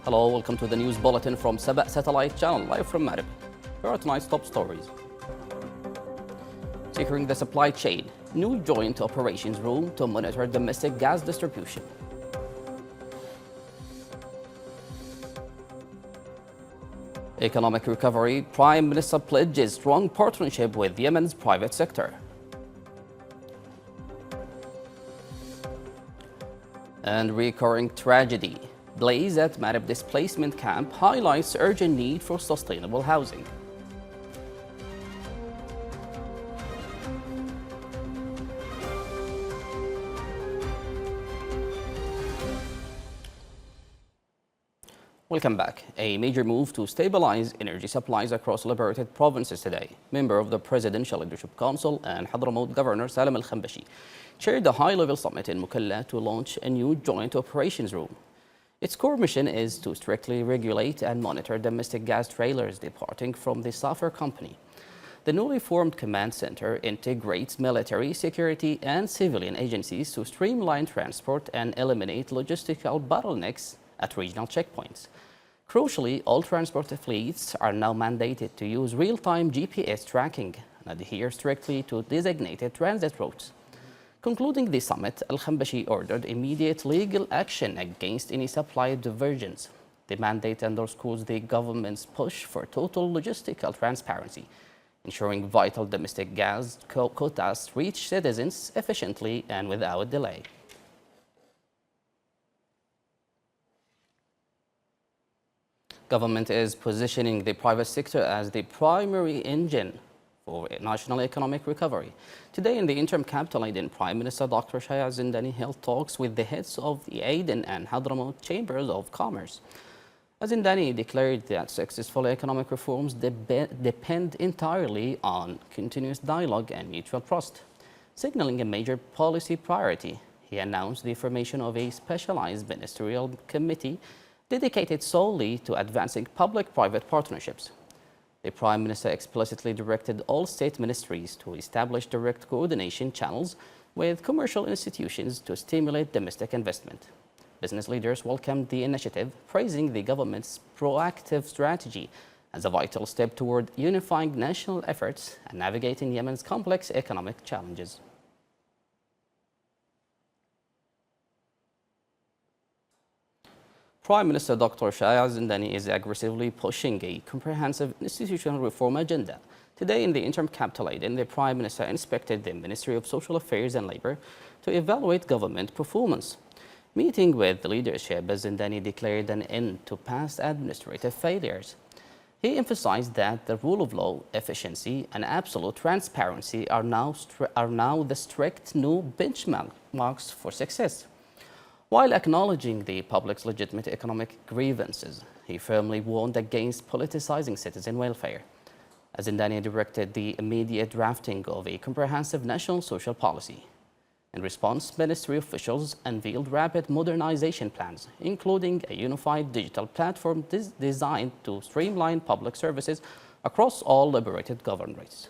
Hello, welcome to the news bulletin from SABA satellite channel, live from Marib. Here are tonight's top stories. Securing the supply chain, new joint operations room to monitor domestic gas distribution. Economic recovery, Prime Minister pledges strong partnership with Yemen's private sector. And recurring tragedy. Blaze at Marib displacement camp highlights urgent need for sustainable housing. Welcome back. A major move to stabilize energy supplies across liberated provinces today. Member of the Presidential Leadership Council and Hadramaut Governor Salam Al-Khambashi chaired a high-level summit in Mukalla to launch a new joint operations room. Its core mission is to strictly regulate and monitor domestic gas trailers departing from the Safar company. The newly formed command center integrates military, security, and civilian agencies to streamline transport and eliminate logistical bottlenecks at regional checkpoints. Crucially, all transport fleets are now mandated to use real-time GPS tracking and adhere strictly to designated transit routes. Concluding the summit, Al-Khambashi ordered immediate legal action against any supply divergence. The mandate underscores the government's push for total logistical transparency, ensuring vital domestic gas quotas reach citizens efficiently and without delay. Government is positioning the private sector as the primary engine for national economic recovery. Today in the interim capital Aden, Prime Minister Dr. Shaya Zindani held talks with the heads of the Aden and Hadramaut Chambers of Commerce. Zindani declared that successful economic reforms depend entirely on continuous dialogue and mutual trust. Signaling a major policy priority, he announced the formation of a specialized ministerial committee dedicated solely to advancing public-private partnerships. The Prime Minister explicitly directed all state ministries to establish direct coordination channels with commercial institutions to stimulate domestic investment. Business leaders welcomed the initiative, praising the government's proactive strategy as a vital step toward unifying national efforts and navigating Yemen's complex economic challenges. Prime Minister Dr. Shaya Zindani is aggressively pushing a comprehensive institutional reform agenda. Today in the interim capital Aden, the Prime Minister inspected the Ministry of Social Affairs and Labour to evaluate government performance. Meeting with the leadership, Zindani declared an end to past administrative failures. He emphasized that the rule of law, efficiency and absolute transparency are now the strict new benchmarks for success. While acknowledging the public's legitimate economic grievances, he firmly warned against politicizing citizen welfare. Zindani directed the immediate drafting of a comprehensive national social policy. In response, ministry officials unveiled rapid modernization plans, including a unified digital platform designed to streamline public services across all liberated governorates.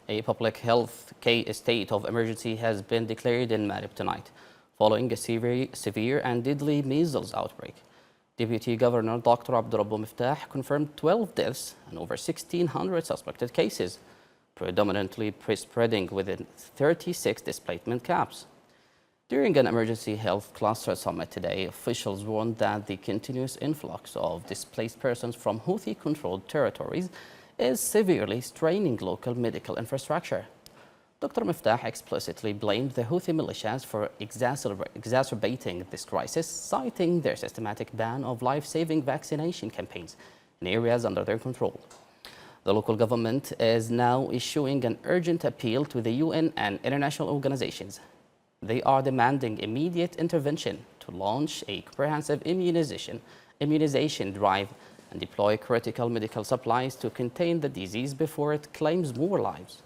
A public health state of emergency has been declared in Marib tonight, following a severe and deadly measles outbreak. Deputy Governor Dr. Abdurrabbu Miftah confirmed 12 deaths and over 1,600 suspected cases, predominantly spreading within 36 displacement camps. During an emergency health cluster summit today, officials warned that the continuous influx of displaced persons from Houthi-controlled territories is severely straining local medical infrastructure. Dr. Miftah explicitly blamed the Houthi militias for exacerbating this crisis, citing their systematic ban of life-saving vaccination campaigns in areas under their control. The local government is now issuing an urgent appeal to the UN and international organizations. They are demanding immediate intervention to launch a comprehensive immunization drive and deploy critical medical supplies to contain the disease before it claims more lives.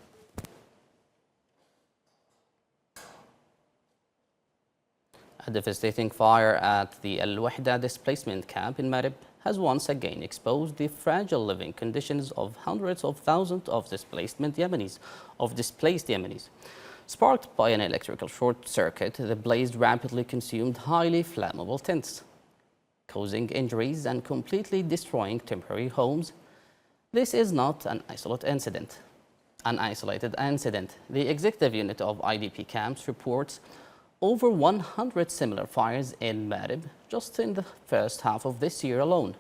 A devastating fire at the Al-Wahda displacement camp in Marib has once again exposed the fragile living conditions of hundreds of thousands of displaced Yemenis. Sparked by an electrical short circuit, the blaze rapidly consumed highly flammable tents, causing injuries and completely destroying temporary homes. This is not an isolated incident. The executive unit of IDP camps reports over 100 similar fires in Marib just in the first half of this year alone.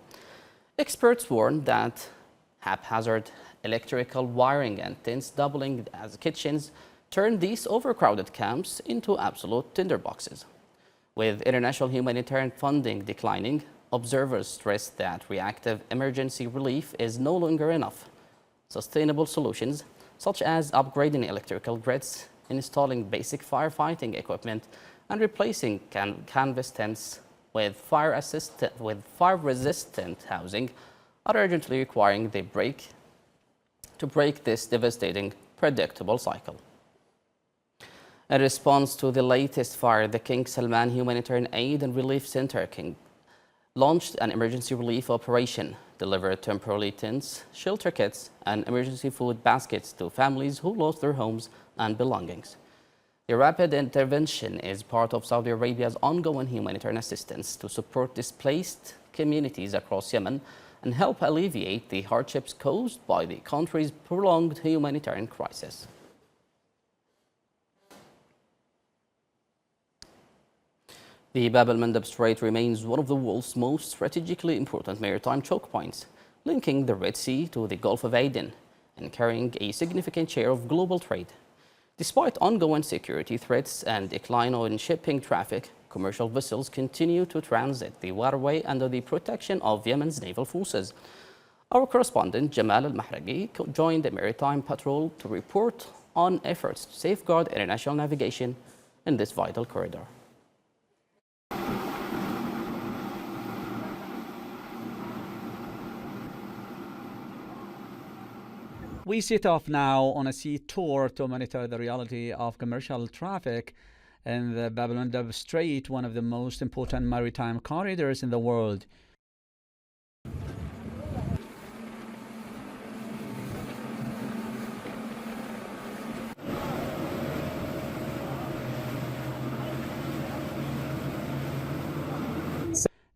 Experts warn that haphazard electrical wiring and tents doubling as kitchens turn these overcrowded camps into absolute tinderboxes. With international humanitarian funding declining, observers stress that reactive emergency relief is no longer enough. Sustainable solutions, such as upgrading electrical grids, installing basic firefighting equipment, and replacing canvas tents with fire-resistant housing, are urgently requiring to break this devastating, predictable cycle. In response to the latest fire, the King Salman Humanitarian Aid and Relief Center launched an emergency relief operation, delivered temporary tents, shelter kits, and emergency food baskets to families who lost their homes and belongings. The rapid intervention is part of Saudi Arabia's ongoing humanitarian assistance to support displaced communities across Yemen and help alleviate the hardships caused by the country's prolonged humanitarian crisis. The Bab el-Mandeb Strait remains one of the world's most strategically important maritime choke points, linking the Red Sea to the Gulf of Aden and carrying a significant share of global trade. Despite ongoing security threats and decline in shipping traffic, commercial vessels continue to transit the waterway under the protection of Yemen's naval forces. Our correspondent Jamal al-Mahragi joined the Maritime Patrol to report on efforts to safeguard international navigation in this vital corridor. We set off now on a sea tour to monitor the reality of commercial traffic in the Bab el-Mandeb Strait, one of the most important maritime corridors in the world.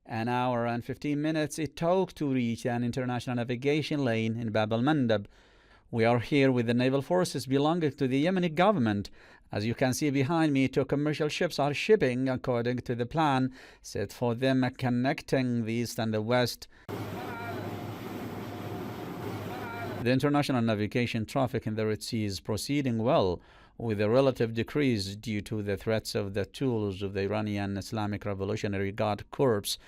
An hour and 15 minutes it took to reach an international navigation lane in Bab el-Mandeb. We are here with the naval forces belonging to the Yemeni government. As you can see behind me, 2 commercial ships are shipping according to the plan set for them, connecting the east and the west. The international navigation traffic in the Red Sea is proceeding well, with a relative decrease due to the threats of the tools of the Iranian Islamic Revolutionary Guard Corps.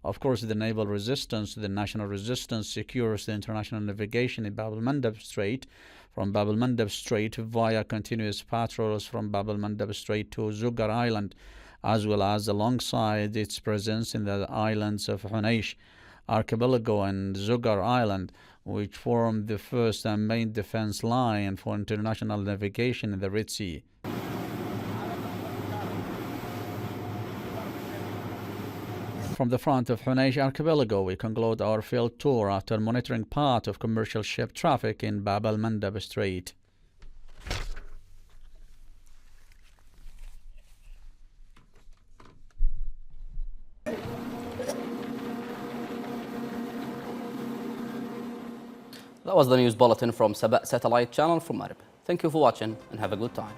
Of course, the naval resistance, the national resistance, secures the international navigation in Bab el-Mandeb Strait, from Bab el-Mandeb Strait via continuous patrols from Bab el-Mandeb Strait to Zugar Island, as well as alongside its presence in the islands of Hunaysh Archipelago and Zugar Island, which form the first and main defense line for international navigation in the Red Sea. From the front of Hunaysh Archipelago, we conclude our field tour after monitoring part of commercial ship traffic in Bab el-Mandeb Strait. That was the news bulletin from SABA satellite channel from Marib. Thank you for watching and have a good time.